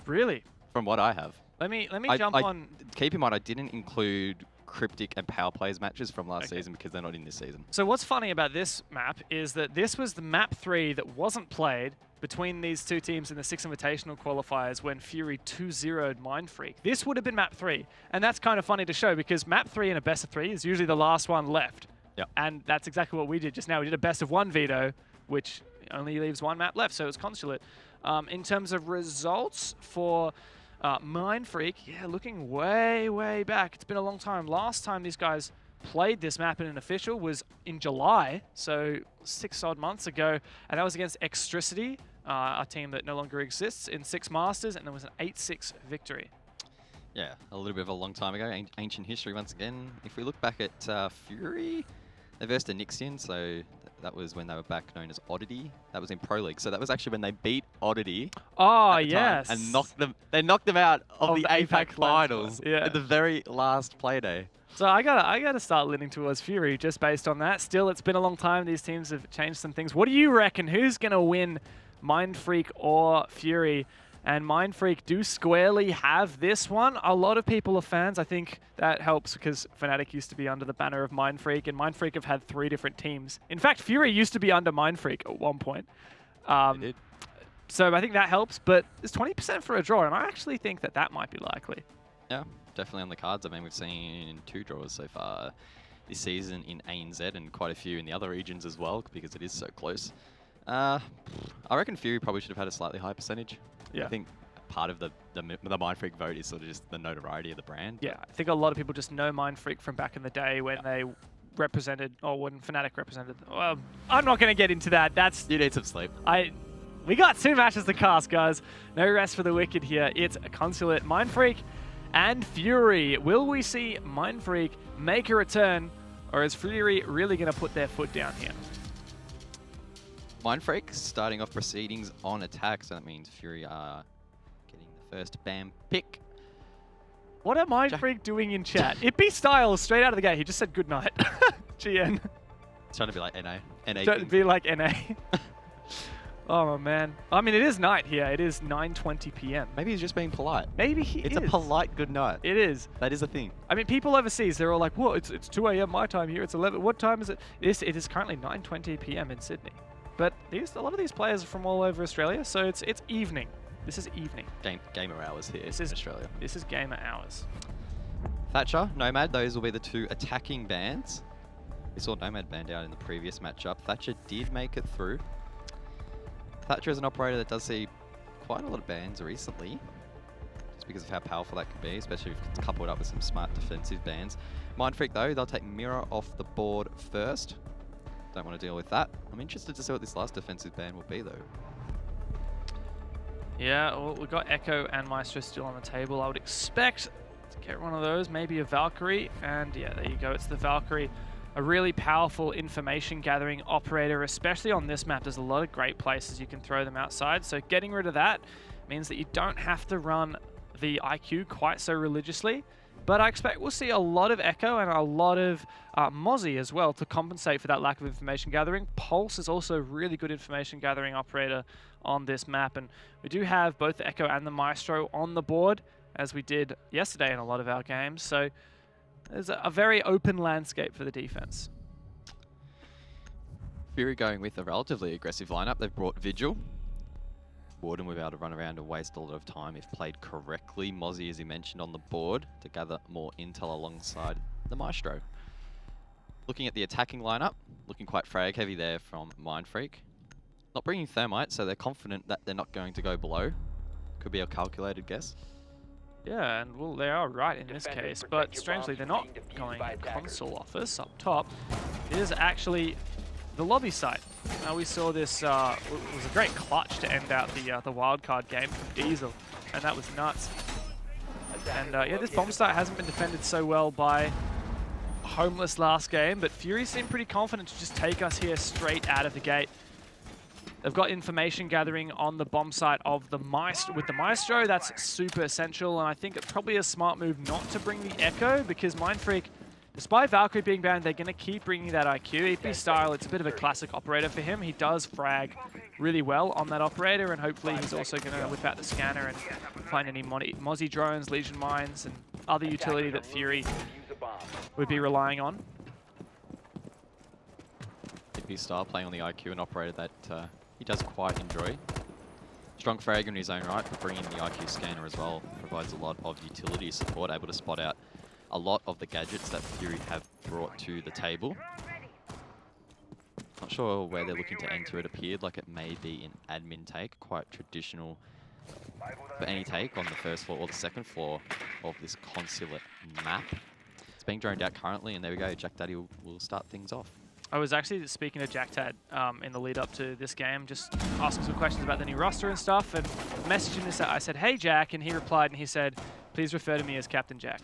Really? From what I have. Let me jump on. Keep in mind, I didn't include Cryptic and Power Plays matches from last season because they're not in this season. So what's funny about this map is that this was the map 3 that wasn't played between these two teams in the 6 Invitational qualifiers when Fury 2-0'd Mindfreak. This would have been map 3. And that's kind of funny to show because map 3 in a best of 3 is usually the last one left. Yep. And that's exactly what we did just now. We did a best of 1 veto, which only leaves 1 map left, so it's Consulate. In terms of results for Mindfreak, yeah, looking way, way back. It's been a long time. Last time these guys played this map in an official was in July, so 6 odd months ago, and that was against Extricity, a team that no longer exists, in 6 Masters, and there was an 8-6 victory. Yeah, a little bit of a long time ago. Ancient history once again. If we look back at Fury, they versed a Nixian, so that was when they were back known as Oddity. That was in Pro League, so that was actually when they beat Oddity. Oh, yes. And knocked them out of the APAC finals at the very last play day. So I gotta start leaning towards Fury just based on that. Still, it's been a long time. These teams have changed some things. What do you reckon? Who's gonna win, Mindfreak or Fury? And Mindfreak do squarely have this one. A lot of people are fans. I think that helps because FNATIC used to be under the banner of Mindfreak, and Mindfreak have had 3 different teams. In fact, Fury used to be under Mindfreak at one point. They did. So I think that helps, but it's 20% for a draw, and I actually think that that might be likely. Yeah, definitely on the cards. I mean, we've seen 2 draws so far this season in ANZ and quite a few in the other regions as well because it is so close. I reckon Fury probably should have had a slightly higher percentage. Yeah. I think part of the Mindfreak vote is sort of just the notoriety of the brand. Yeah, I think a lot of people just know Mindfreak from back in the day when they represented, or when FNATIC represented. Well, I'm not going to get into that. That's You need some sleep. We got 2 matches to cast, guys. No rest for the wicked here. It's a Consulate, Mindfreak, and Fury. Will we see Mindfreak make a return, or is Fury really going to put their foot down here? Mindfreak starting off proceedings on attack, so that means Fury are getting the first BAM pick. What are Mindfreak doing in chat? Ippy Styles, straight out of the gate. He just said good night. GN. It's trying to be like NA. Trying to be like NA. Oh, man. I mean, it is night here. It is 9:20 p.m. Maybe he's just being polite. Maybe he is. It's a polite good night. It is. That is a thing. I mean, people overseas, they're all like, "Whoa, it's 2 a.m. my time here. It's 11. What time is it?" It is currently 9:20 p.m. in Sydney. But a lot of these players are from all over Australia, so it's evening. This is evening. Gamer hours here in Australia. This is gamer hours. Thatcher, Nomad, those will be the 2 attacking bands. We saw Nomad banned out in the previous matchup. Thatcher did make it through. Thatcher is an operator that does see quite a lot of bans recently, just because of how powerful that can be, especially if it's coupled up with some smart defensive bans. Mindfreak, though, they'll take Mirror off the board first. Don't want to deal with that. I'm interested to see what this last defensive ban will be, though. Yeah, well, we've got Echo and Maestro still on the table. I would expect to get one of those, maybe a Valkyrie. And yeah, there you go. It's the Valkyrie. A really powerful information gathering operator, especially on this map. There's a lot of great places you can throw them outside. So getting rid of that means that you don't have to run the IQ quite so religiously. But I expect we'll see a lot of Echo and a lot of Mozzie as well to compensate for that lack of information gathering. Pulse is also a really good information gathering operator on this map. And we do have both the Echo and the Maestro on the board, as we did yesterday in a lot of our games. So there's a very open landscape for the defense. Fury going with a relatively aggressive lineup. They've brought Vigil. Warden will be able to run around and waste a lot of time if played correctly. Mozzie, as he mentioned, on the board to gather more intel alongside the Maestro. Looking at the attacking lineup, looking quite frag heavy there from Mindfreak. Not bringing Thermite, so they're confident that they're not going to go below. Could be a calculated guess. Yeah, and well, they are right in this case, but strangely, they're not going console office up top. It is actually the lobby site. We saw this, it was a great clutch to end out the wildcard game from Diesel, and that was nuts. And yeah, this bomb site hasn't been defended so well by Homeless last game, but Fury seemed pretty confident to just take us here straight out of the gate. They've got information gathering on the bomb site of the Maestro. With the Maestro, that's super essential, and I think it's probably a smart move not to bring the Echo, because Mindfreak, despite Valkyrie being banned, they're going to keep bringing that IQ. EP style, it's a bit of a classic operator for him. He does frag really well on that operator, and hopefully he's also going to whip out the scanner and find any Mozzie drones, Legion mines, and other utility that Fury would be relying on. His style playing on the IQ and operator that he does quite enjoy. Strong frag in his own right, but bringing in the IQ scanner as well provides a lot of utility support, able to spot out a lot of the gadgets that Fury have brought to the table. Not sure where they're looking to enter. It appeared like it may be an admin take, quite traditional for any take on the first floor or the second floor of this Consulate map. It's being droned out currently, and there we go. Jack Daddy will start things off. I was actually speaking to Jack Tad in the lead up to this game, just asking some questions about the new roster and stuff, and messaged him this. I said, "Hey Jack," and he replied and he said, "Please refer to me as Captain Jack."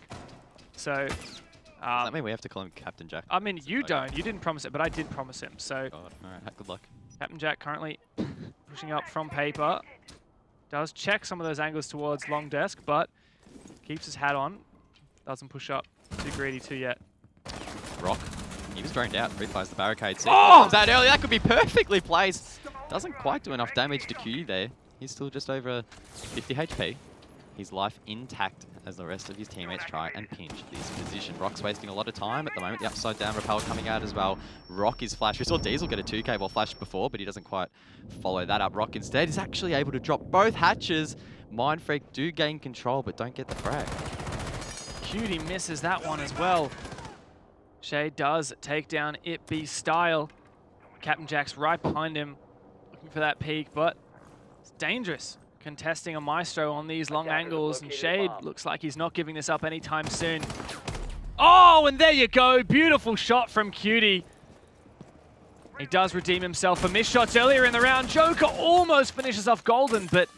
So. Does that mean we have to call him Captain Jack? I mean, you don't. You didn't promise it, but I did promise him. So. God. All right. Good luck. Captain Jack currently pushing up from paper. Does check some of those angles towards long desk, but keeps his hat on. Doesn't push up too greedy too yet. Rock. He was droned out. Refires the barricade. Oh! Comes out early. That could be perfectly placed. Doesn't quite do enough damage to Cutie there. He's still just over 50 HP. His life intact as the rest of his teammates try and pinch this position. Rock's wasting a lot of time at the moment. The upside down rappel coming out as well. Rock is flash. We saw Diesel get a 2K while flashed before, but he doesn't quite follow that up. Rock instead is actually able to drop both hatches. Mindfreak do gain control, but don't get the frag. Cutie misses that one as well. Shay does take down It style. Captain Jack's right behind him, looking for that peak, but it's dangerous. Contesting a Maestro on these long angles, and Shade looks like he's not giving this up anytime soon. Oh, and there you go. Beautiful shot from Cutie. He does redeem himself for missed shots earlier in the round. Joker almost finishes off Golden, but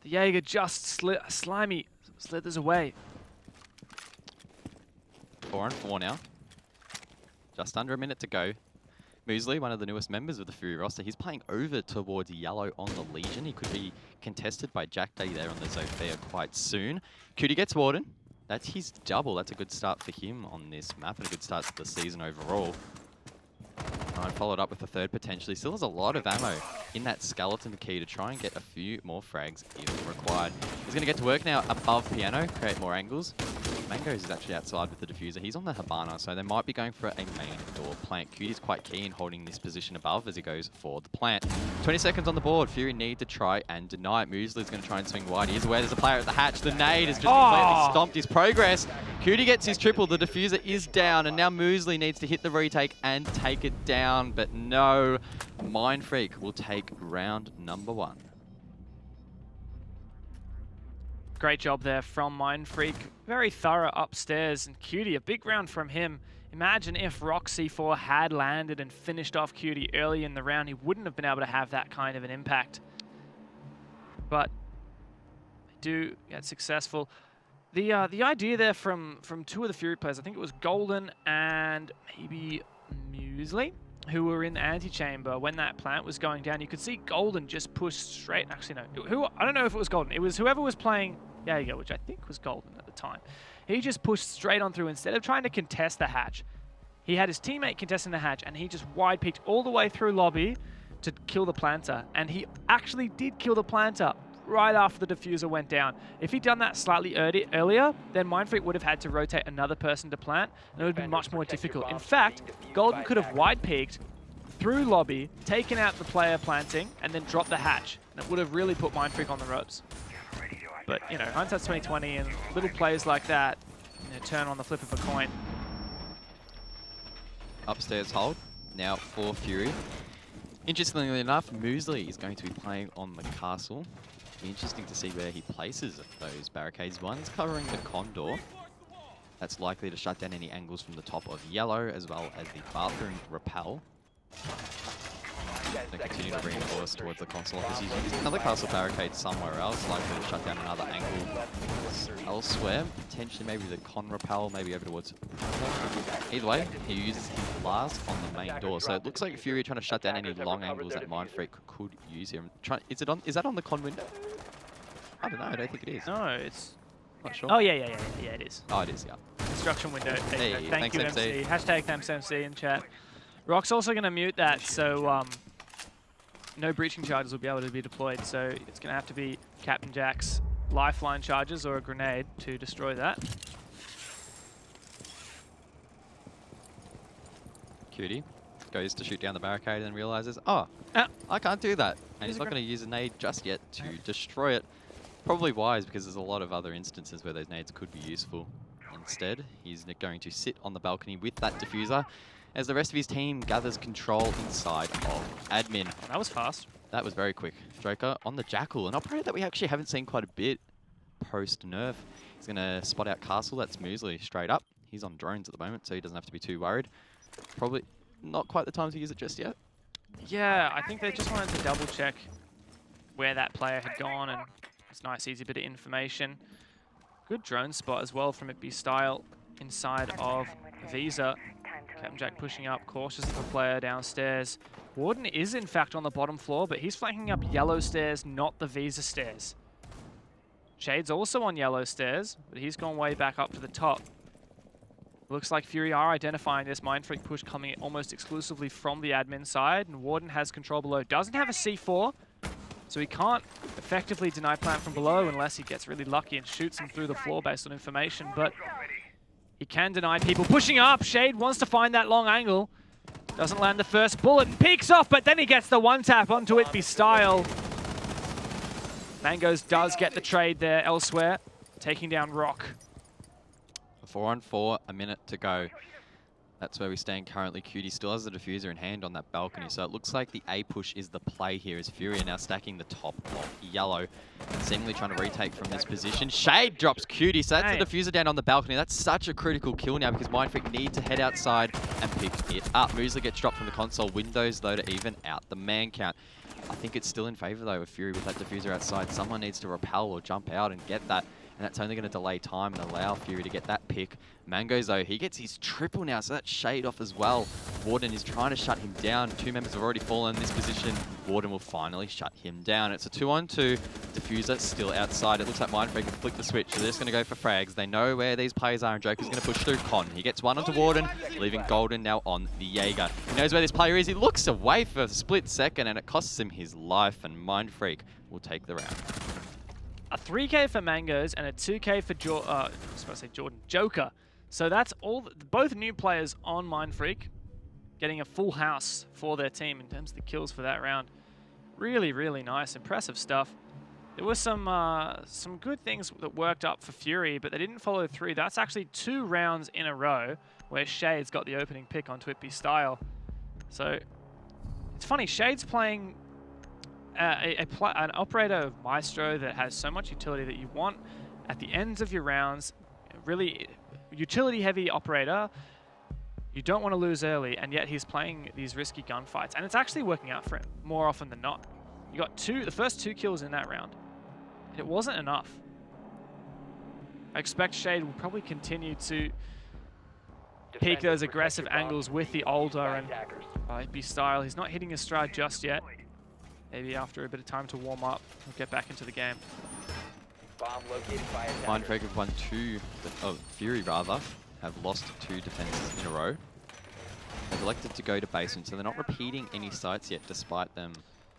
the Jaeger just slithers away. 4-on-4 now. Just under a minute to go. Muesli, one of the newest members of the Fury roster, he's playing over towards yellow on the Legion. He could be contested by Jack Day there on the Zofia quite soon. Cutie gets Warden. That's his double. That's a good start for him on this map and a good start to the season overall. And followed up with a third potentially. Still has a lot of ammo in that skeleton key to try and get a few more frags if required. He's going to get to work now above Piano, create more angles. Mangoes is actually outside with the diffuser. He's on the Habana, so they might be going for a main door plant. Cutie's quite keen holding this position above as he goes for the plant. 20 seconds on the board. Fury need to try and deny it. Muesli's going to try and swing wide. He is aware there's a player at the hatch. The nade has just completely stomped his progress. Cutie gets his triple. The diffuser is down, and now Muesli needs to hit the retake and take it down. But no, Mindfreak will take round number 1. Great job there from Mindfreak. Very thorough upstairs, and Cutie, a big round from him. Imagine if Roxy 4 had landed and finished off Cutie early in the round, he wouldn't have been able to have that kind of an impact. But they do get successful. The idea there from two of the Fury players, I think it was Golden and maybe Muesli, who were in the antechamber when that plant was going down. You could see Golden just push straight. Actually, no. I don't know if it was Golden. It was whoever was playing Jaeger, which I think was Golden at the time. He just pushed straight on through. Instead of trying to contest the hatch, he had his teammate contesting the hatch, and he just wide peeked all the way through lobby to kill the planter. And he actually did kill the planter right after the diffuser went down. If he'd done that slightly earlier, then Mindfreak would have had to rotate another person to plant, and it would have been much more difficult. In fact, Golden could have wide peeked through lobby, taken out the player planting, and then dropped the hatch. And it would have really put Mindfreak on the ropes. But, you know, hindsight's 2020, and little plays like that, you know, turn on the flip of a coin. Upstairs hold, now for Fury. Interestingly enough, Muesli is going to be playing on the castle. Be interesting to see where he places those barricades. One's covering the condor. That's likely to shut down any angles from the top of yellow, as well as the bathroom rappel. They continue to reinforce towards the console office. He's using another castle barricade somewhere else, likely to shut down another angle elsewhere. Potentially maybe the con rappel, maybe over towards... Either way, he uses his blast on the main door. So it looks like Fury trying to shut down any long angles that Mindfreak could use here. Is that on the con window? I don't know, I don't think it is. No, it's... Not sure. Oh, yeah, it is. Oh, it is, yeah. Construction window. Hey, thank you, MC. Hashtag thanks, MC in chat. Rock's also going to mute that, so no breaching charges will be able to be deployed, so it's going to have to be Captain Jack's lifeline charges or a grenade to destroy that. Cutie goes to shoot down the barricade and realizes, oh, I can't do that. And he's not going to use a nade just yet to destroy it. Probably wise, because there's a lot of other instances where those nades could be useful. Instead, he's going to sit on the balcony with that diffuser as the rest of his team gathers control inside of admin. That was fast. That was very quick. Joker on the Jackal, an operator that we actually haven't seen quite a bit post-nerf. He's going to spot out Castle. That's Muesli straight up. He's on drones at the moment, so he doesn't have to be too worried. Probably not quite the time to use it just yet. Yeah, I think they just wanted to double check where that player had gone, and it's a nice, easy bit of information. Good drone spot as well from It Be Style inside of Visa. Captain Jack pushing up, cautious of the player downstairs. Warden is in fact on the bottom floor, but he's flanking up yellow stairs, not the Visa stairs. Shade's also on yellow stairs, but he's gone way back up to the top. Looks like Fury are identifying this Mindfreak push coming almost exclusively from the admin side, and Warden has control below. Doesn't have a C4, so he can't effectively deny plant from below unless he gets really lucky and shoots him through the floor based on information, but he can deny people. Pushing up, Shade wants to find that long angle. Doesn't land the first bullet and peeks off, but then he gets the one tap onto It Be Style. Mangoes does get the trade there elsewhere, taking down Rock. 4-on-4, a minute to go. That's where we stand currently. Cutie still has the diffuser in hand on that balcony, so it looks like the A push is the play here as Fury are now stacking the top of yellow, seemingly trying to retake from this position. Shade drops Cutie, so that's the diffuser down on the balcony. That's such a critical kill now because Mindfreak need to head outside and pick it up. Muesli gets dropped from the console windows though to even out the man count. I think it's still in favor though of Fury with that diffuser outside. Someone needs to repel or jump out and get that. And that's only going to delay time and allow Fury to get that pick. Mangoes, though, he gets his triple now, so that's Shade off as well. Warden is trying to shut him down. Two members have already fallen in this position. Warden will finally shut him down. It's a 2-on-2. Diffuser still outside. It looks like Mindfreak can flick the switch, so they're just going to go for frags. They know where these players are, and Joker's going to push through Con. He gets one onto Warden, leaving Golden now on the Jaeger. He knows where this player is. He looks away for a split second, and it costs him his life, and Mindfreak will take the round. A 3K for Mangoes and a 2K for Joker. So that's all, both new players on Mindfreak getting a full house for their team in terms of the kills for that round. Really, really nice, impressive stuff. There were some good things that worked up for Fury, but they didn't follow through. That's actually 2 rounds in a row where Shade's got the opening pick on It Be Style. So it's funny, Shade's playing an operator of Maestro that has so much utility that you want at the ends of your rounds. Really utility heavy operator. You don't want to lose early, and yet he's playing these risky gunfights, and it's actually working out for him more often than not. You got the first 2 kills in that round. It wasn't enough. I expect Shade will probably continue to peak those aggressive angles with the older and It Be Style. He's not hitting his stride just yet. Maybe after a bit of time to warm up, he'll get back into the game. Mindfreak have won 2, Fury rather, have lost 2 defenses in a row. They've elected to go to basement, so they're not repeating any sites yet, despite them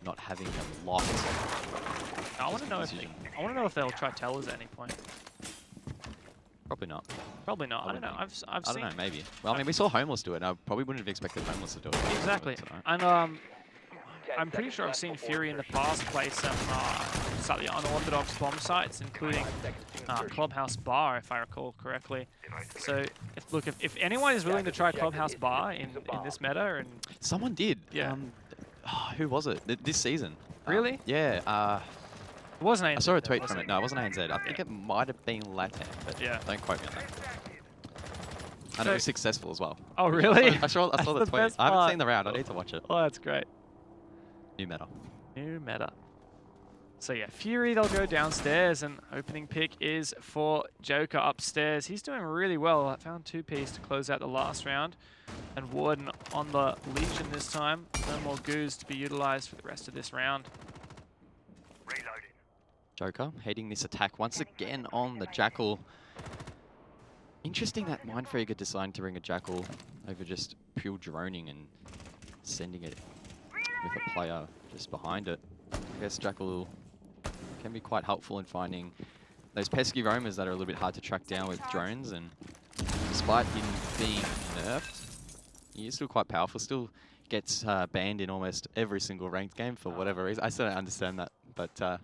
not having them locked. I want to know if they'll try tellers at any point. Probably not. Probably not. I don't know. I don't know. Maybe. Well, I mean, we saw Homeless do it, and I probably wouldn't have expected Homeless to do it. Exactly. And I'm pretty sure I've seen Fury in the past play some slightly unorthodox bomb sites, including Clubhouse Bar, if I recall correctly. So, if anyone is willing to try Clubhouse Bar in this meta, and someone did. Yeah. Who was it? This season. Really? Yeah. It wasn't ANZ. I saw a tweet from it. No, it wasn't ANZ. I think it might have been Latam, but don't quote me on that. And it was successful as well. Oh, really? I saw the tweet. I haven't seen the round. I need to watch it. Oh, that's great. New meta. New meta. So yeah, Fury, they'll go downstairs, and opening pick is for Joker upstairs. He's doing really well. I found 2Ps to close out the last round. And Warden on the Legion this time. No more goos to be utilized for the rest of this round. Reloading. Joker heading this attack once again on the Jackal. Interesting that Mindfreak decided to bring a Jackal over just pure droning and sending it with a player just behind it. I guess Jackal can be quite helpful in finding those pesky roamers that are a little bit hard to track down with drones, and despite him being nerfed, he is still quite powerful, still gets banned in almost every single ranked game for whatever reason. I still don't understand that, but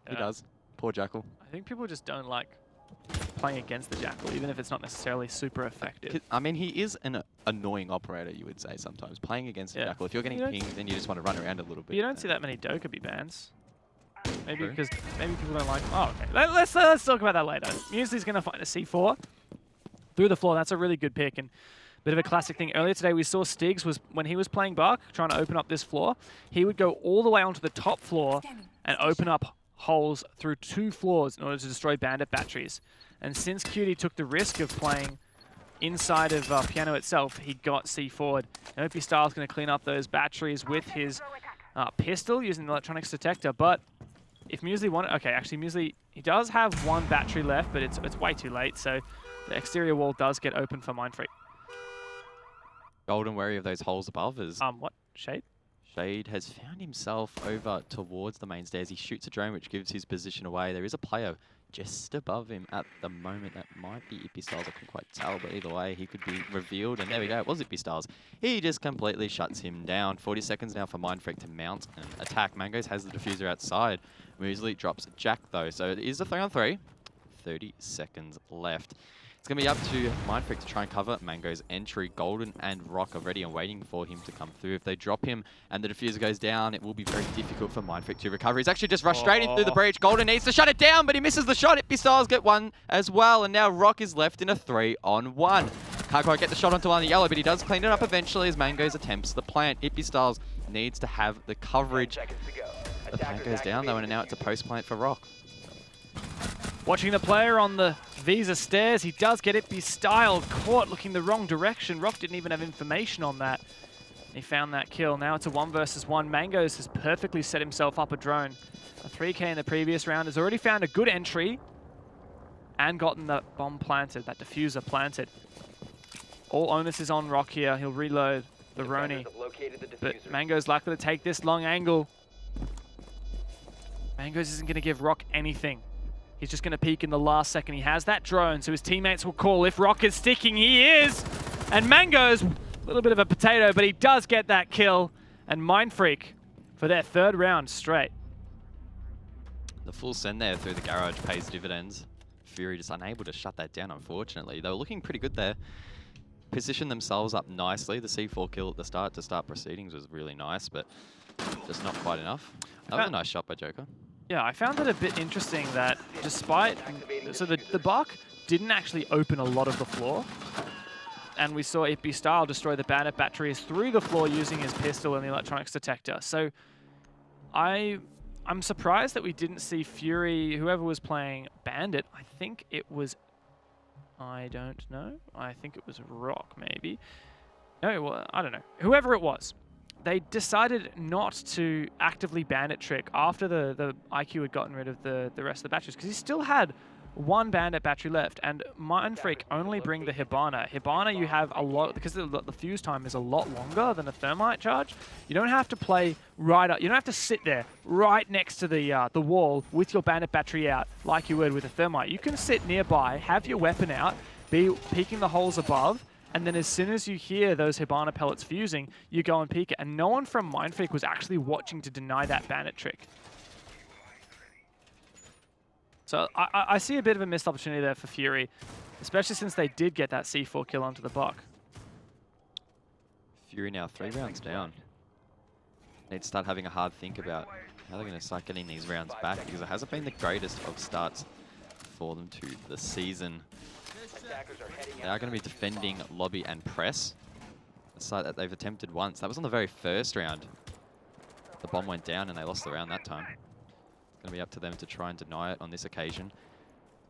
he does. Poor Jackal. I think people just don't like playing against the Jackal, even if it's not necessarily super effective. I mean, he is an annoying operator, you would say, sometimes. Playing against the Jackal, if you're getting pinged, then you just want to run around a little bit. But you don't see that many Dokkaebi bans. Maybe True. because maybe people don't like. Oh, okay. Let's talk about that later. Muesli's going to find a C4 through the floor. That's a really good pick and bit of a classic thing. Earlier today, we saw Stigs was when he was playing Bark, trying to open up this floor. He would go all the way onto the top floor and open up holes through 2 floors in order to destroy bandit batteries. And since Cutie took the risk of playing inside of Piano itself, he got C4'd. And OP Style's going to clean up those batteries with his pistol using the electronics detector. But if Muesli wanted... Okay, actually, Muesli, he does have 1 battery left, but it's way too late. So the exterior wall does get open for Mindfreak. Golden wary of those holes above is... What? Shade? Shade has found himself over towards the main stairs. He shoots a drone, which gives his position away. There is a player just above him at the moment. That might be Ippy Styles. I couldn't quite tell, but either way, he could be revealed. And there we go. It was Ippy Styles. He just completely shuts him down. 40 seconds now for Mindfreak to mount and attack. Mangoes has the diffuser outside. Muesli drops Jack, though. So it is a 3-on-3. 30 seconds left. It's going to be up to Mindfreak to try and cover Mango's entry. Golden and Rock are ready and waiting for him to come through. If they drop him and the diffuser goes down, it will be very difficult for Mindfreak to recover. He's actually just rushed straight in through the breach. Golden needs to shut it down, but he misses the shot. Ippy Styles get one as well, and now Rock is left in a 3-on-1. Can't quite get the shot onto one of the yellow, but he does clean it up eventually as Mangoes attempts the plant. Ippy Styles needs to have the coverage. The plant goes down, though, and now it's a post-plant for Rock. Watching the player on the Visa stairs, he does get Ippy Style caught looking the wrong direction. Rock didn't even have information on that. He found that kill. Now it's a 1 versus 1. Mangoes has perfectly set himself up a drone. A 3K in the previous round has already found a good entry and gotten the bomb planted, that diffuser planted. All onus is on Rock here. He'll reload the Roni. But Mangoes likely to take this long angle. Mangoes isn't going to give Rock anything. He's just going to peek in the last second. He has that drone, so his teammates will call if Rock is sticking. He is! And Mango's a little bit of a potato, but he does get that kill. And Mindfreak for their 3rd round straight. The full send there through the garage pays dividends. Fury just unable to shut that down, unfortunately. They were looking pretty good there. Positioned themselves up nicely. The C4 kill at the start to start proceedings was really nice, but just not quite enough. That was a nice shot by Joker. Yeah, I found it a bit interesting that despite... So the Bark didn't actually open a lot of the floor. And we saw Ippy Style destroy the bandit batteries through the floor using his pistol and the electronics detector. So I'm surprised that we didn't see Fury, whoever was playing Bandit. I think it was... I don't know. I think it was Rock, maybe. No, well, I don't know. Whoever it was. They decided not to actively bandit trick after the IQ had gotten rid of the rest of the batteries, because he still had 1 bandit battery left, and Mindfreak only bring the Hibana. Hibana you have a lot, because the fuse time is a lot longer than a thermite charge. You don't have to play right up, you don't have to sit there right next to the wall with your bandit battery out like you would with a thermite. You can sit nearby, have your weapon out, be peeking the holes above, and then as soon as you hear those Hibana pellets fusing, you go and peek it. And no one from Mindfreak was actually watching to deny that bandit trick. So I see a bit of a missed opportunity there for Fury, especially since they did get that C4 kill onto the Buck. Fury now 3 rounds down. Need to start having a hard think about how they're going to start getting these rounds back, because it hasn't been the greatest of starts for them to the season. They are going to be defending lobby and press, a site that they've attempted once. That was on the very first round. The bomb went down and they lost the round that time. It's going to be up to them to try and deny it on this occasion.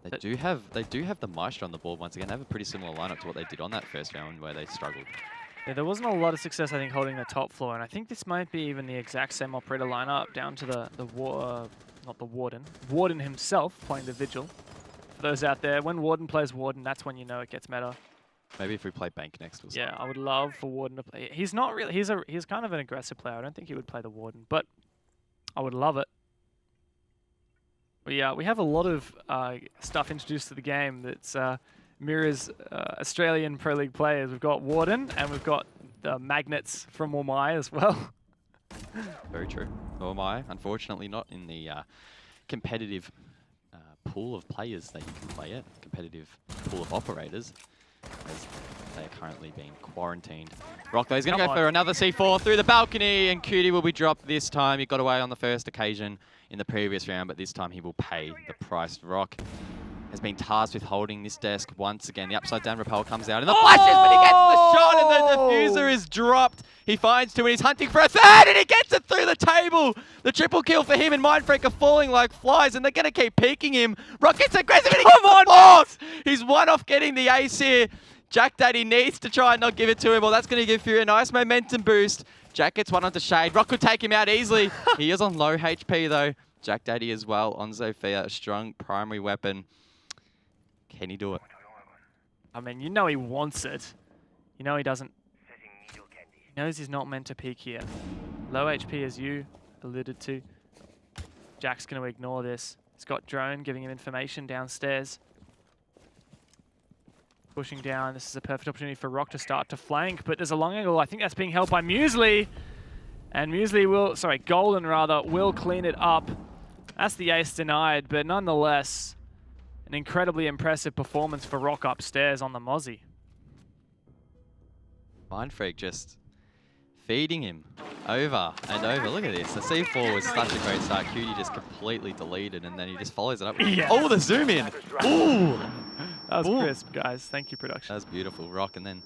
They do have the Maestro on the board once again. They have a pretty similar lineup to what they did on that first round where they struggled. Yeah, there wasn't a lot of success, I think, holding the top floor, and I think this might be even the exact same operator lineup down to not the Warden. Warden himself playing the Vigil. For those out there, when Warden plays Warden, that's when you know it gets meta. Maybe if we play Bank next or something. Yeah, I would love for Warden to play. He's not really. He's kind of an aggressive player. I don't think he would play the Warden, but I would love it. We have a lot of stuff introduced to the game that's mirrors Australian Pro League players. We've got Warden and we've got the Magnets from Wamai as well. Very true. Wamai, unfortunately, not in the competitive pool of players that you can play it. Competitive pool of operators, as they are currently being quarantined. Rock though is going to go for another C4 through the balcony, and Cutie will be dropped this time. He got away on the first occasion in the previous round, but this time he will pay the price. Rock has been tasked with holding this desk once again. The upside down rappel comes out, and the flashes, but he gets the shot, and the diffuser is dropped. He finds two, and he's hunting for a third, and he gets it through the table. The triple kill for him, and Mindfreak are falling like flies, and they're going to keep peeking him. Rock gets aggressive, and he gets the fourth. He's one off getting the ace here. Jack Daddy needs to try and not give it to him. Well, that's going to give Fury a nice momentum boost. Jack gets one onto Shade. Rock could take him out easily. He is on low HP, though. Jack Daddy as well on Zofia, a strong primary weapon. Can he do it? I mean, you know he wants it. You know he doesn't. He knows he's not meant to peek here. Low HP, as you alluded to. Jack's going to ignore this. He's got Drone giving him information downstairs. Pushing down. This is a perfect opportunity for Rock to start to flank, but there's a long angle. I think that's being held by Muesli. And Muesli will, sorry, Golden rather, will clean it up. That's the ace denied, but nonetheless, an incredibly impressive performance for Rock upstairs on the Mozzie. Mindfreak just feeding him over and over. Look at this. The C4 was such a great start. Cutie just completely deleted, and then he just follows it up. Yeah. Oh, the zoom in. Ooh. That was Ooh. crisp, guys. Thank you, production. That was beautiful. Rock, and then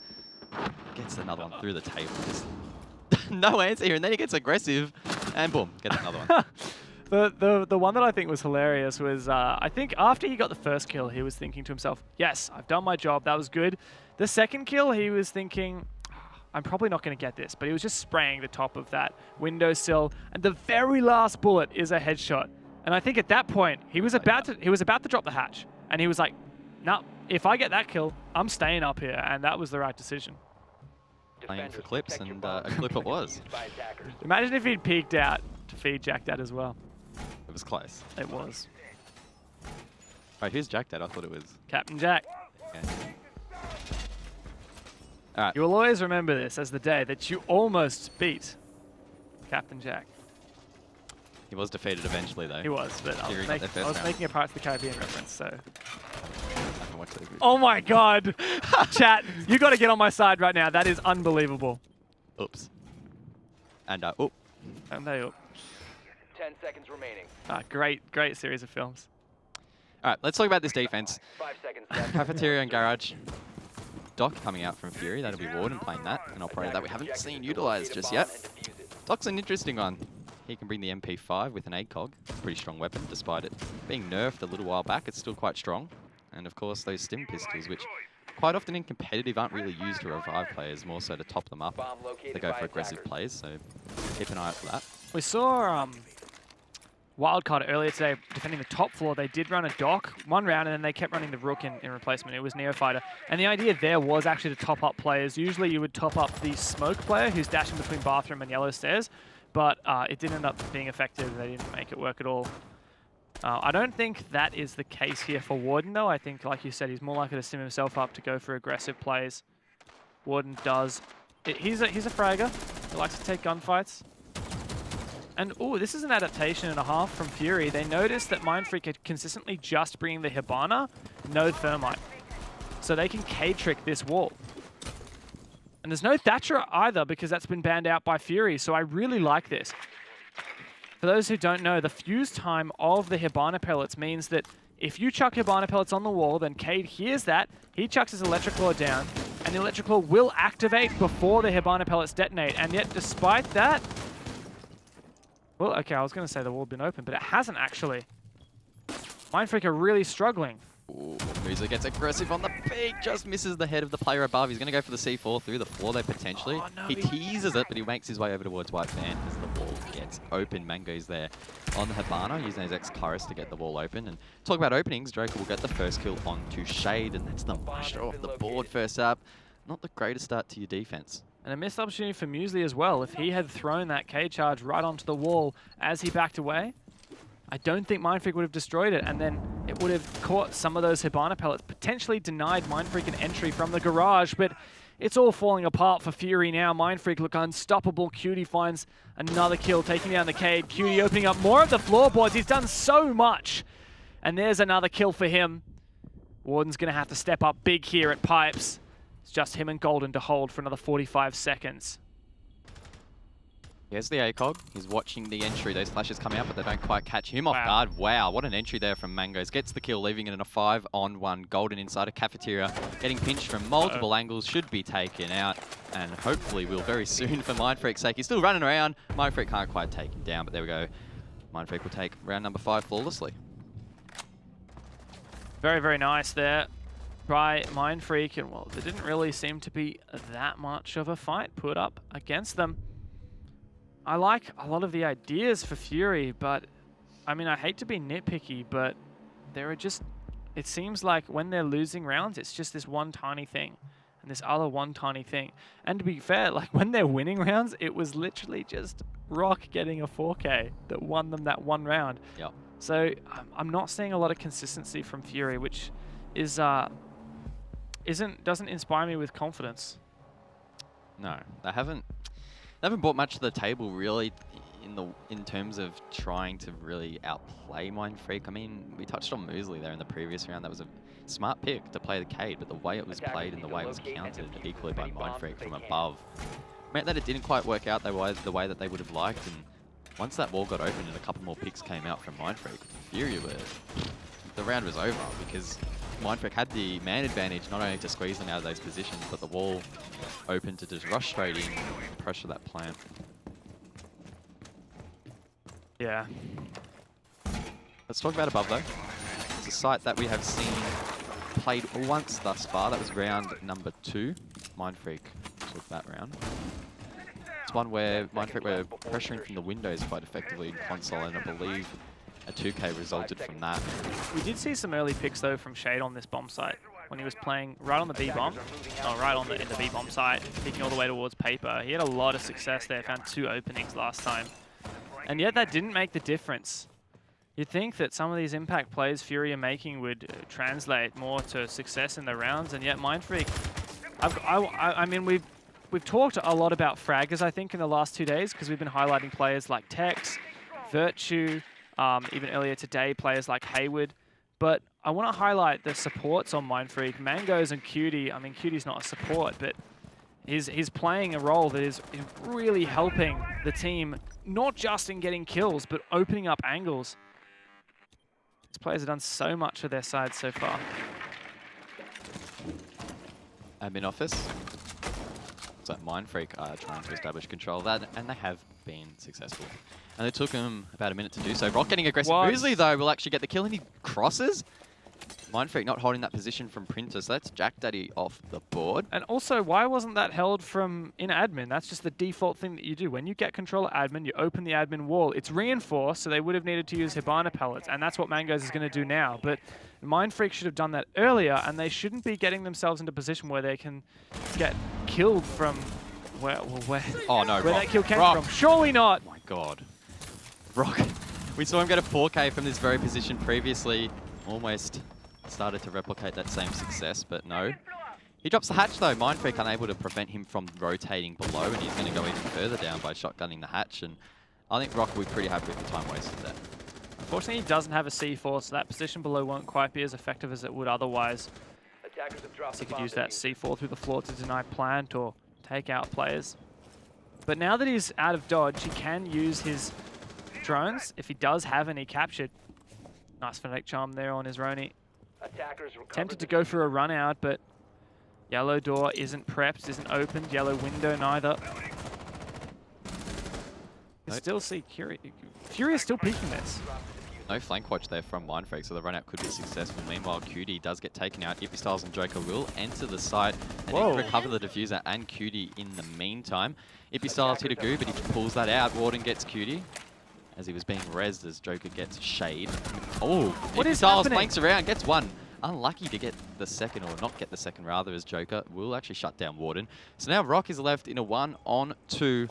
gets another one through the table. Just no answer here, and then he gets aggressive, and boom, gets another one. The one that I think was hilarious was, I think after he got the first kill, he was thinking to himself, yes, I've done my job, that was good. The second kill, he was thinking, I'm probably not going to get this, but he was just spraying the top of that windowsill, and the very last bullet is a headshot. And I think at that point, he was about to drop the hatch, and he was like, no, if I get that kill, I'm staying up here, and that was the right decision. Playing for clips, and a clip it was. Imagine if he'd peeked out to feed Jack Dad as well. It was close. It was. Right, who's Jack Dad? I thought it was. Captain Jack. Okay. All right. You will always remember this as the day that you almost beat Captain Jack. He was defeated eventually, though. He was, but I was making a Pirates of the Caribbean reference, so. I can watch that. Oh my God. Chat, you got to get on my side right now. That is unbelievable. Oops. And, oh. And they 10 seconds remaining. great series of films. All right, let's talk about this defense. 5 seconds left. Cafeteria and Garage. Doc coming out from Fury. That'll be Warden playing that. An operator that we haven't seen utilized just yet. Doc's an interesting one. He can bring the MP5 with an ACOG. Pretty strong weapon, despite it being nerfed a little while back. It's still quite strong. And of course, those stim pistols, which quite often in competitive aren't really used to revive players, more so to top them up. They go for aggressive plays, so keep an eye out for that. We saw Wildcard earlier today defending the top floor. They did run a Doc one round, and then they kept running the Rook in replacement. It was Neofighter. And the idea there was actually to top up players. Usually you would top up the Smoke player who's dashing between bathroom and yellow stairs, but it didn't end up being effective. They didn't make it work at all. I don't think that is the case here for Warden, though. I think, like you said, he's more likely to sim himself up to go for aggressive plays. Warden does. He's a fragger. He likes to take gunfights. And, oh, this is an adaptation and a half from Fury. They noticed that Mindfreak are consistently just bringing the Hibana, no Thermite. So they can K-trick this wall. And there's no Thatcher either, because that's been banned out by Fury, so I really like this. For those who don't know, the fuse time of the Hibana pellets means that if you chuck Hibana pellets on the wall, then Cade hears that, he chucks his Electric Claw down, and the Electric Claw will activate before the Hibana pellets detonate. And yet, despite that, well, okay, I was going to say the wall had been open, but it hasn't actually. Mindfreak are really struggling. Ooh, Musa gets aggressive on the peak, just misses the head of the player above. He's going to go for the C4 through the floor there potentially. Oh, no, he teases it, but he makes his way over towards White Fan as the wall gets open. Mango's there on the Hibana, using his X-Chorus to get the wall open. And talk about openings, Joker will get the first kill onto Shade, and that's the Maestro off the board first up. not the greatest start to your defense. And a missed opportunity for Muesli as well. If he had thrown that K charge right onto the wall as he backed away, I don't think Mindfreak would have destroyed it, and then it would have caught some of those Hibana pellets, potentially denied Mindfreak an entry from the garage, but it's all falling apart for Fury now. Mindfreak look unstoppable. Cutie finds another kill, taking down the Cade. Cutie opening up more of the floorboards. He's done so much, and there's another kill for him. Warden's going to have to step up big here at Pipes. It's just him and Golden to hold for another 45 seconds. Here's the ACOG. He's watching the entry. Those flashes coming out, but they don't quite catch him off guard. Wow, what an entry there from Mangoes. Gets the kill, leaving it in a 5-on-1. Golden inside a cafeteria, getting pinched from multiple angles. Should be taken out, and hopefully will very soon for Mindfreak's sake. He's still running around. Mindfreak can't quite take him down, but there we go. Mindfreak will take round number 5 flawlessly. Very, very nice there by Mindfreak, and well, there didn't really seem to be that much of a fight put up against them. I like a lot of the ideas for Fury, but I mean, I hate to be nitpicky, but there are just, it seems like when they're losing rounds, it's just this one tiny thing and this other one tiny thing. And to be fair, like when they're winning rounds, it was literally just Rock getting a 4K that won them that one round. Yep. So I'm not seeing a lot of consistency from Fury, which is doesn't inspire me with confidence. No, they haven't brought much to the table really in terms of trying to really outplay Mindfreak. I mean, we touched on Muesli there in the previous round. That was a smart pick to play the Cade, but the way it was played and the way it was countered equally by Mindfreak from above meant that it didn't quite work out the way that they would have liked. And once that wall got open and a couple more picks came out from Mindfreak, Fury the round was over because Mindfreak had the man advantage not only to squeeze them out of those positions, but the wall open to just rush straight in and pressure that plant. Yeah. Let's talk about above though. It's a site that we have seen played once thus far. That was round number 2. Mindfreak took that round. It's one where Mindfreak were pressuring from the windows quite effectively in Consulate, and I believe a 2K resulted from that. We did see some early picks though from Shade on this bomb site when he was playing right on the B bomb, right on in the B bomb site, picking all the way towards paper. He had a lot of success there, found 2 openings last time, and yet that didn't make the difference. You'd think that some of these impact plays Fury are making would translate more to success in the rounds, and yet Mindfreak, I mean, we've talked a lot about fraggers, I think, in the last 2 days, because we've been highlighting players like Tex, Virtue, even earlier today, players like Hayward. But I want to highlight the supports on Mindfreak. Mangoes and Cutie. I mean, Cutie's not a support, but he's playing a role that is really helping the team, not just in getting kills, but opening up angles. These players have done so much for their side so far. Admin office. So Mindfreak are trying to establish control of that, and they have been successful. And it took them about a minute to do so. Rock getting aggressive. Muesli, though, will actually get the kill, and he crosses. Mindfreak not holding that position from Printer, so that's Jack Daddy off the board. And also, why wasn't that held from in admin? That's just the default thing that you do. When you get control of admin, you open the admin wall. It's reinforced, so they would have needed to use Hibana pellets, and that's what Mangoes is going to do now. But Mindfreak should have done that earlier, and they shouldn't be getting themselves into a position where they can get killed from where that kill came from. Surely not. Oh my god. Rock. We saw him get a 4K from this very position previously. Almost started to replicate that same success, but no. He drops the hatch though. Mindfreak unable to prevent him from rotating below, and he's going to go even further down by shotgunning the hatch. And I think Rock will be pretty happy with the time wasted there. Unfortunately, he doesn't have a C4, so that position below won't quite be as effective as it would otherwise. So he could use that C4 through the floor to deny plant or take out players. But now that he's out of dodge, he can use his drones if he does have any captured. Nice FNATIC charm there on his Roni. Tempted to go for a run out, but yellow door isn't prepped, isn't opened. Yellow window neither. You still see Fury is still peeking this. No flank watch there from Mindfreak, so the run out could be successful. Meanwhile, Cutie does get taken out. Ippy Styles and Joker will enter the site and recover the diffuser and Cutie in the meantime. Ippy Styles hit a goo, but he pulls that out. Warden gets Cutie as he was being rezzed as Joker gets Shade. Oh, what Ippy is Styles happening? flanks around, gets one. unlucky to get the second, or not get the second rather, as Joker will actually shut down Warden. So now Rock is left in a 1-on-2.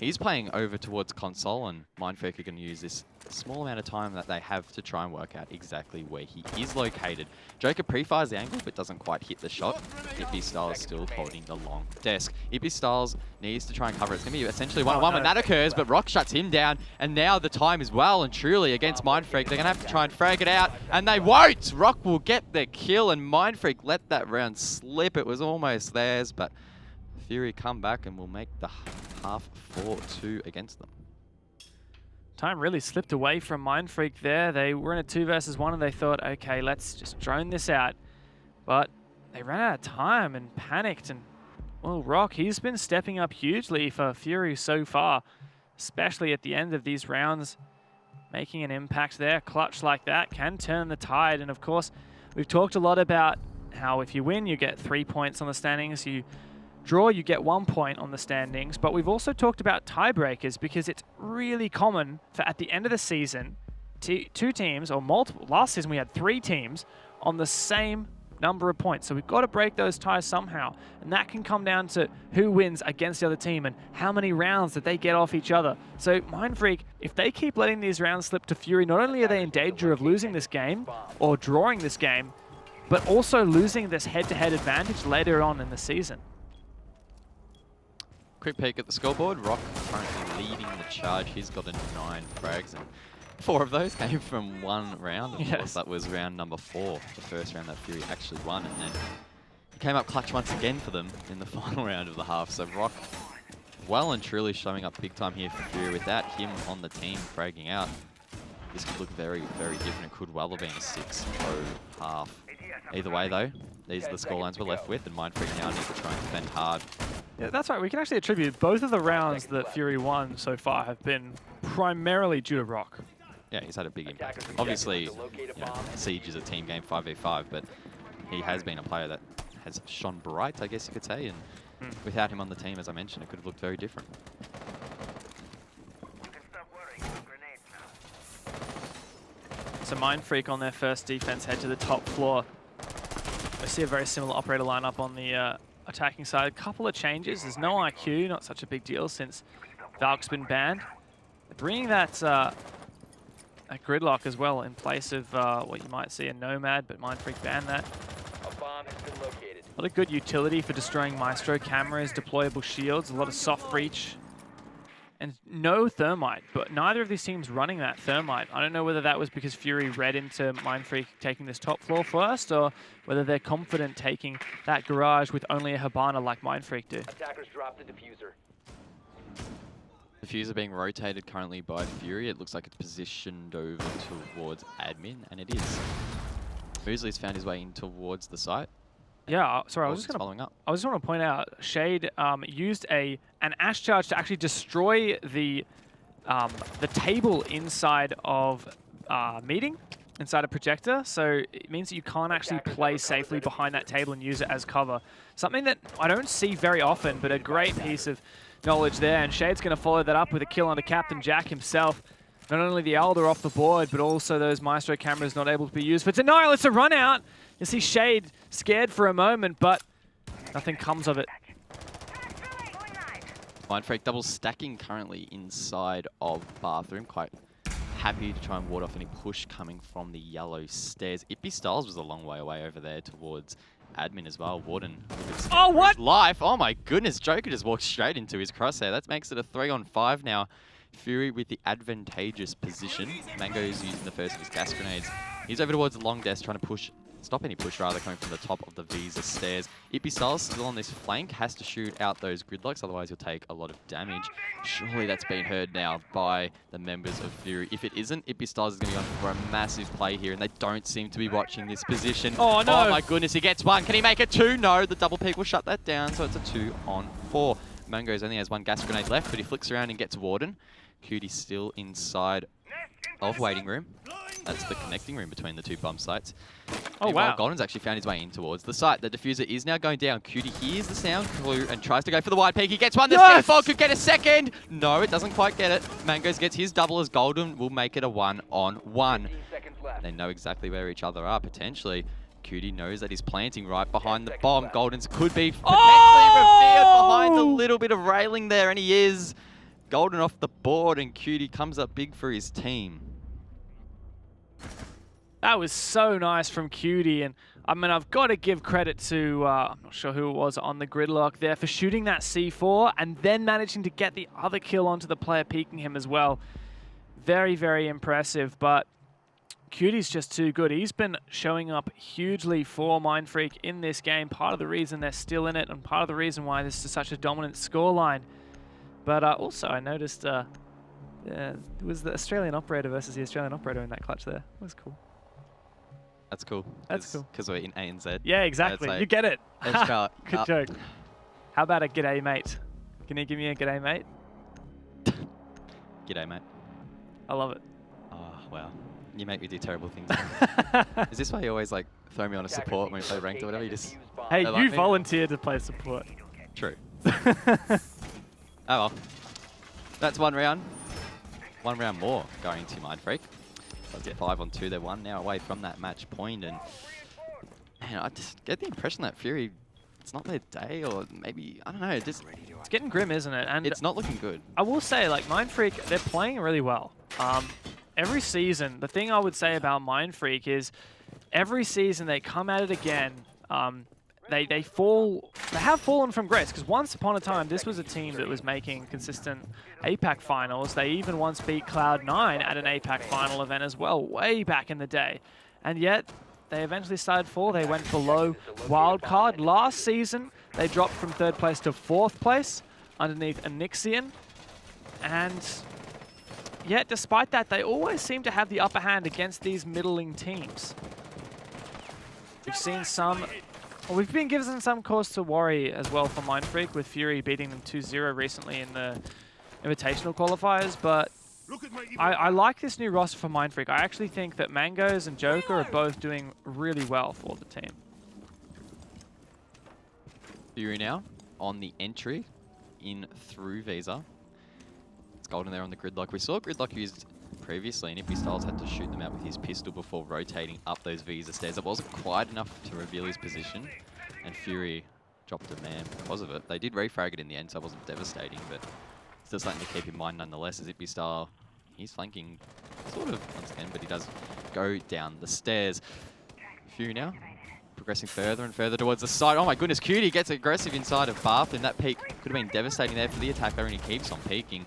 He's playing over towards Console, and Mindfreak are going to use this small amount of time that they have to try and work out exactly where he is located. Joker pre-fires the angle, but doesn't quite hit the shot. Ippy Styles still holding the long desk. Ippy Styles needs to try and cover it. It's going to be essentially 1-on-1 when that occurs, but Rock shuts him down, and now the time is well and truly against Mindfreak. They're going to have to try and frag it out, and they won't! Rock will get the kill, and Mindfreak let that round slip. It was almost theirs, but Fury come back and will make the half 4-2 against them. Time really slipped away from Mindfreak there. They were in a 2 versus 1 and they thought, okay, let's just drone this out. But they ran out of time and panicked. And, well, Rock, he's been stepping up hugely for Fury so far, especially at the end of these rounds. Making an impact there, clutch like that can turn the tide. And, of course, we've talked a lot about how if you win, you get 3 points on the standings. You draw, you get 1 point on the standings, but we've also talked about tiebreakers because it's really common for at the end of the season, two teams or multiple. Last season we had 3 teams on the same number of points, so we've got to break those ties somehow, and that can come down to who wins against the other team and how many rounds that they get off each other. So Mindfreak, if they keep letting these rounds slip to Fury, not only are they in danger of losing this game or drawing this game, but also losing this head-to-head advantage later on in the season. Quick peek at the scoreboard. Rock currently leading the charge. He's got a 9 frags, and 4 of those came from 1 round. Of course, that was round number 4, the first round that Fury actually won, and then he came up clutch once again for them in the final round of the half. So Rock, well and truly showing up big time here for Fury. Without him on the team fragging out, this could look very, very different. It could well have been a 6-0 half. Either way, though, these are the scorelines we're left with, and Mindfreak now need to try and defend hard. Yeah, that's right. We can actually attribute both of the rounds that Fury won so far have been primarily due to Rock. Yeah, he's had a big impact. Obviously, Siege is a team game 5v5, but he has been a player that has shone bright, I guess you could say, and without him on the team, as I mentioned, it could have looked very different. So Mindfreak on their first defense head to the top floor. I see a very similar operator lineup on the attacking side. A couple of changes. There's no IQ, not such a big deal since Valk's been banned. They're bringing that gridlock as well in place of what you might see a Nomad, but Mindfreak banned that. A bomb has been located. A lot of good utility for destroying Maestro cameras, deployable shields, a lot of soft breach. And no Thermite, but neither of these teams running that Thermite. I don't know whether that was because Fury read into Mindfreak taking this top floor first, or whether they're confident taking that garage with only a Hibana like Mindfreak do. Attackers dropped the diffuser. Diffuser being rotated currently by Fury. It looks like it's positioned over towards admin, and it is. Mosley's found his way in towards the site. Yeah, sorry, I was just want to point out, Shade used an Ash Charge to actually destroy the table inside of Meeting, inside a projector. So it means that you can't actually play safely behind that table and use it as cover. Something that I don't see very often, but a great piece of knowledge there. And Shade's going to follow that up with a kill on the Captain Jack himself. Not only the Elder off the board, but also those Maestro cameras not able to be used for Denial. It's a run out. You see Shade scared for a moment, but nothing comes of it. Mindfreak double stacking currently inside of bathroom. Quite happy to try and ward off any push coming from the yellow stairs. Ippy Styles was a long way away over there towards admin as well. Warden. Oh, what? Life. Oh my goodness. Joker just walked straight into his crosshair. That makes it a 3-on-5 now. Fury with the advantageous position. Mango is using the first of his gas grenades. He's over towards the long desk trying to stop any push rather coming from the top of the Visa stairs. Ippy Styles still on this flank, has to shoot out those gridlocks, otherwise he'll take a lot of damage. Surely that's been heard now by the members of Fury. If it isn't, Ippy Styles is going to be on for a massive play here, and they don't seem to be watching this position. Oh no! Oh my goodness, he gets 1. Can he make it 2? No, the double peek will shut that down, so it's a 2-on-4. Mango's only has 1 gas grenade left, but he flicks around and gets Warden. Cutie still inside of waiting room. That's the connecting room between the 2 bomb sites. Oh, wow. Golden's actually found his way in towards the site. The diffuser is now going down. Cutie hears the sound clue and tries to go for the wide peak. He gets 1. The Skyfall could get a second. No, it doesn't quite get it. Mangos gets his double as Golden will make it a 1-on-1. They know exactly where each other are, potentially. Cutie knows that he's planting right behind the bomb. Golden's could be potentially revered behind the little bit of railing there, and he is. Golden off the board, and Cutie comes up big for his team. That was so nice from Cutie, and I mean, I've got to give credit to, I'm not sure who it was on the gridlock there, for shooting that C4 and then managing to get the other kill onto the player peeking him as well. Very, very impressive, but Cutie's just too good. He's been showing up hugely for Mindfreak in this game. Part of the reason they're still in it, and part of the reason why this is such a dominant scoreline. But also, I noticed it was the Australian operator versus the Australian operator in that clutch there. It was cool. That's cool. That's cool. Because we're in ANZ. Yeah, exactly. Like, you get it. Good Good joke. How about a g'day, mate? Can you give me a g'day, mate? G'day, mate. I love it. Oh, wow. You make me do terrible things. Is this why you always like throw me on a support when we play ranked or whatever? You just Hey, don't you like me? volunteered to play support. True. Oh well. That's one round. One round more going to Mindfreak. So it's 5-on-2. They're 1 now away from that match point, and man, I just get the impression that Fury, it's not their day, or maybe I don't know. It's getting grim, isn't it? And it's not looking good. I will say, like, Mindfreak, they're playing really well. Every season, the thing I would say about Mindfreak is every season they come at it again. They have fallen from grace, because once upon a time this was a team that was making consistent APAC finals. They even once beat Cloud9 at an APAC final event as well, way back in the day. And yet they eventually started fall. They went below wildcard. Last season they dropped from 3rd place to 4th place underneath Anixian. And yet despite that, they always seem to have the upper hand against these middling teams. We've seen some... Well, we've been given some cause to worry as well for Mindfreak, with Fury beating them 2-0 recently in the Invitational qualifiers, but I like this new roster for Mindfreak. I actually think that Mangoes and Joker are both doing really well for the team. Fury now on the entry in through Visa. It's Golden there on the gridlock. We saw gridlock used previously, and Ippy Styles had to shoot them out with his pistol before rotating up those Visa stairs. It wasn't quite enough to reveal his position, and Fury dropped a man because of it. They did refrag it in the end, so it wasn't devastating, but still something to keep in mind nonetheless, as Ippy Style, he's flanking sort of once again, but he does go down the stairs. Fury now progressing further and further towards the side. Oh my goodness, Cutie gets aggressive inside of Bath, and that peak could have been devastating there for the attacker, and he keeps on peeking.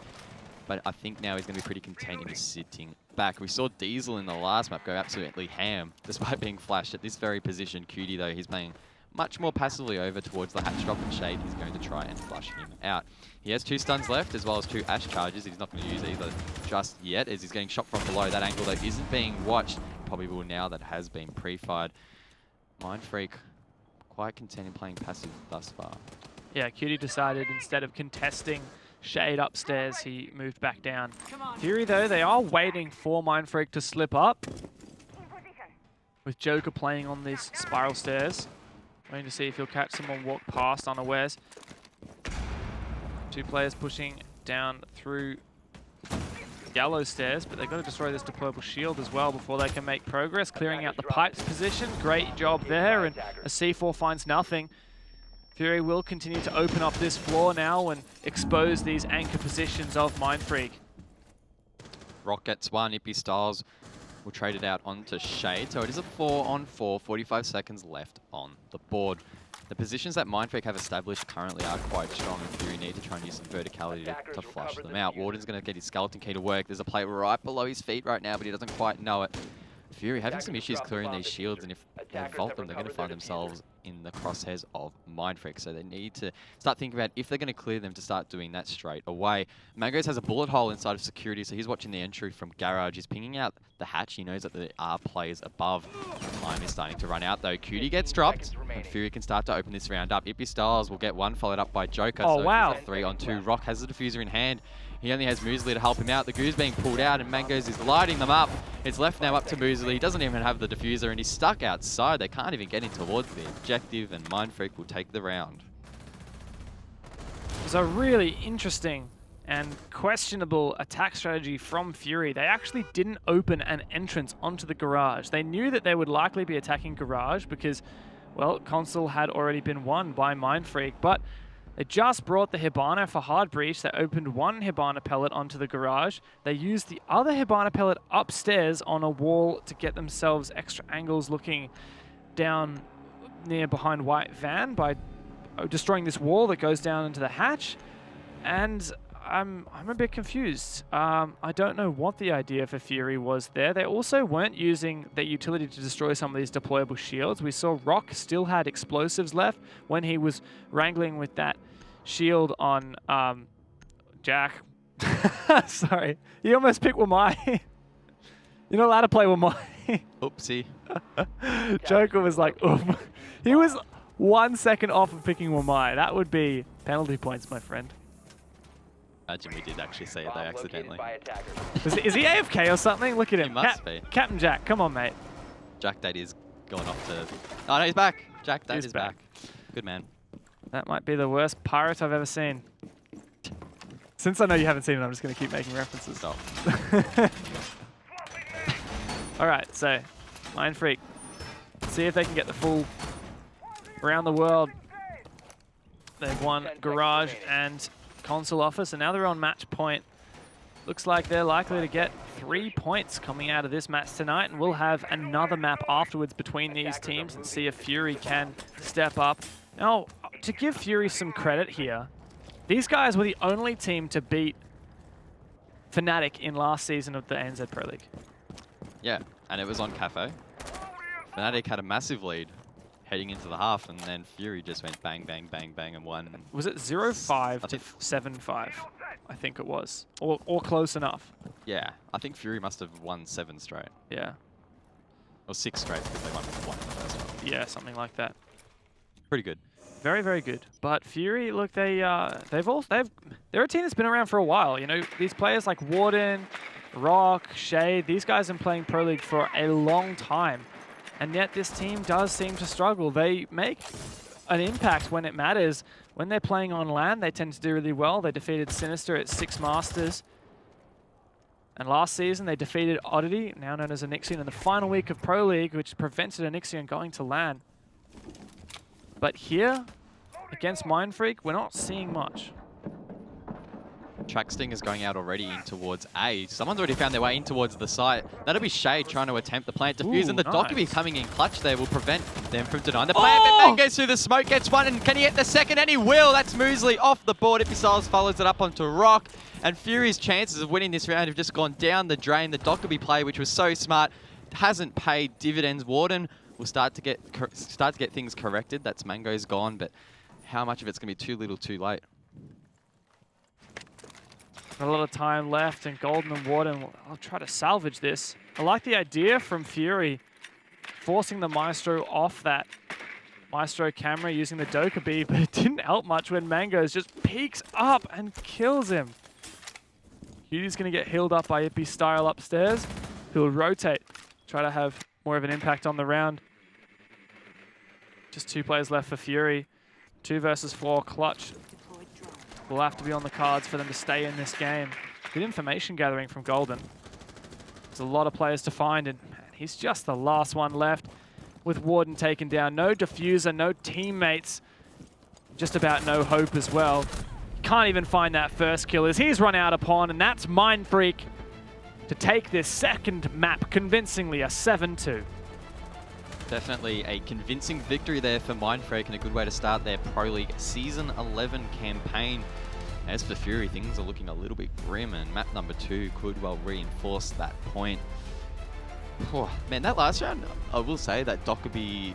But I think now he's going to be pretty content in his sitting back. We saw Diesel in the last map go absolutely ham, despite being flashed at this very position. Cutie, though, he's playing much more passively over towards the hatch drop and shade. He's going to try and flush him out. He has 2 stuns left, as well as 2 Ash charges. He's not going to use either just yet, as he's getting shot from below. That angle, though, isn't being watched. Probably will now that has been pre-fired. Mindfreak quite content in playing passive thus far. Yeah, Cutie decided instead of contesting shade upstairs, he moved back down. Fury, though, they are waiting for Mindfreak to slip up, with Joker playing on these spiral stairs. Waiting to see if he'll catch someone walk past unawares. 2 players pushing down through yellow stairs, but they've got to destroy this deployable shield as well before they can make progress. Clearing out the pipes position. Great job there, and a C4 finds nothing. Fury will continue to open up this floor now and expose these anchor positions of Mindfreak. Rock gets 1. Ippy Styles will trade it out onto Shade. So it is a 4-on-4, 45 seconds left on the board. The positions that Mindfreak have established currently are quite strong, and Fury need to try and use some verticality to flush them out. Warden's going to get his skeleton key to work. There's a plate right below his feet right now, but he doesn't quite know it. Fury having some issues clearing these shields, and if they vault them, they're going to find themselves in the crosshairs of Mindfreak. So they need to start thinking about if they're going to clear them, to start doing that straight away. Mangoes has a bullet hole inside of security, so he's watching the entry from Garage. He's pinging out the hatch. He knows that there are players above. Time is starting to run out, though. Cutie gets dropped, and Fury can start to open this round up. Ippy Styles will get 1, followed up by Joker. Oh, so wow. 3-on-2. Rock has the diffuser in hand. He only has Muesli to help him out. The Goo's being pulled out, and Mangoes is lighting them up. It's left now up to Muesli. He doesn't even have the diffuser, and he's stuck outside. They can't even get in towards the objective, and Mindfreak will take the round. It was a really interesting and questionable attack strategy from Fury. They actually didn't open an entrance onto the garage. They knew that they would likely be attacking garage because, well, Consul had already been won by Mindfreak, but they just brought the Hibana for hard breach. They opened one Hibana pellet onto the garage. They used the other Hibana pellet upstairs on a wall to get themselves extra angles looking down near behind White Van by destroying this wall that goes down into the hatch. And I'm a bit confused. I don't know what the idea for Fury was there. They also weren't using their utility to destroy some of these deployable shields. We saw Rock still had explosives left when he was wrangling with that shield on Jack. Sorry, you almost picked Wamai. You're not allowed to play Wamai. Oopsie. Joker was like, oof. He was 1 second off of picking Wamai. That would be penalty points, my friend. Imagine we did actually say it though, Bomb located accidentally. by attackers. Is he AFK or something? Look at him. He must be. Captain Jack, come on, mate. Jack Date is going off to... Oh no, he's back. Jack Date He's is back. Good man. That might be the worst pirate I've ever seen. Since I know you haven't seen it, I'm just going to keep making references. Stop. All right, so Mindfreak. See if they can get the full around the world. They've won 10 seconds Garage remaining. and Console Office, and now they're on match point. Looks like they're likely to get 3 points coming out of this match tonight, and we'll have another map afterwards between these teams and see if Fury can step up. Now, to give Fury some credit here, these guys were the only team to beat FNATIC in last season of the ANZ Pro League. Yeah, and it was on Cafe. FNATIC had a massive lead heading into the half, and then Fury just went bang, bang, bang, bang, and won. Was it 0-5 to think- 7-5? I think it was. Or close enough. Yeah, I think Fury must have won 7 straight. Yeah. Or 6 straight because they won 1 in the first one. Yeah, something like that. Pretty good. Very, very good. But Fury, look, they're a team that's been around for a while. You know, these players like Warden, Rock, Shade, these guys have been playing Pro League for a long time. And yet this team does seem to struggle. They make an impact when it matters. When they're playing on LAN, they tend to do really well. They defeated Sinister at 6 Masters. And last season, they defeated Oddity, now known as Anixion, in the final week of Pro League, which prevented Anixion going to LAN. But here, against Mindfreak, we're not seeing much. Track Sting is going out already in towards A. Someone's already found their way in towards the site. That'll be Shade trying to attempt the plant defuse, Ooh, and the Dockerby nice. coming in clutch there will prevent them from denying the plant. Oh! But goes through the smoke, gets one, and can he get the second? And he will. That's Moosley off the board. Ipisiles follows it up onto Rock, and Fury's chances of winning this round have just gone down the drain. The Dockerby play, which was so smart, hasn't paid dividends. Warden will start to get things corrected. That's Mango's gone, but how much of it's going to be too little too late? A lot of time left, and Golden and Warden will try to salvage this. I like the idea from Fury, forcing the Maestro off that Maestro camera using the Dokkaebi, but it didn't help much when Mangoes just peeks up and kills him. Cuty's going to get healed up by Ippy Style upstairs. He'll rotate, try to have more of an impact on the round. Just 2 players left for Fury. 2 versus 4 clutch will have to be on the cards for them to stay in this game. Good information gathering from Golden. There's a lot of players to find, and man, he's just the last one left with Warden taken down. No diffuser, no teammates. Just about no hope as well. Can't even find that first kill as he's run out upon, and that's Mindfreak to take this second map convincingly, a 7-2. Definitely a convincing victory there for Mindfreak and a good way to start their Pro League Season 11 campaign. As for Fury, things are looking a little bit grim, and map number 2 could well reinforce that point. Oh, man, that last round, I will say that Dokkaebi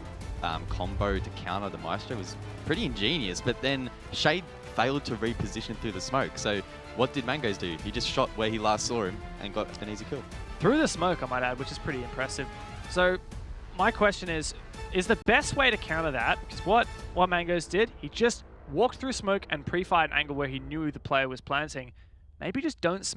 combo to counter the Maestro was pretty ingenious, but then Shade failed to reposition through the smoke. So what did Mangoes do? He just shot where he last saw him and got an easy kill. Through the smoke, I might add, which is pretty impressive. So my question is the best way to counter that, because what Mangoes did, he just walked through smoke and pre-fired an angle where he knew the player was planting. Maybe just don't smoke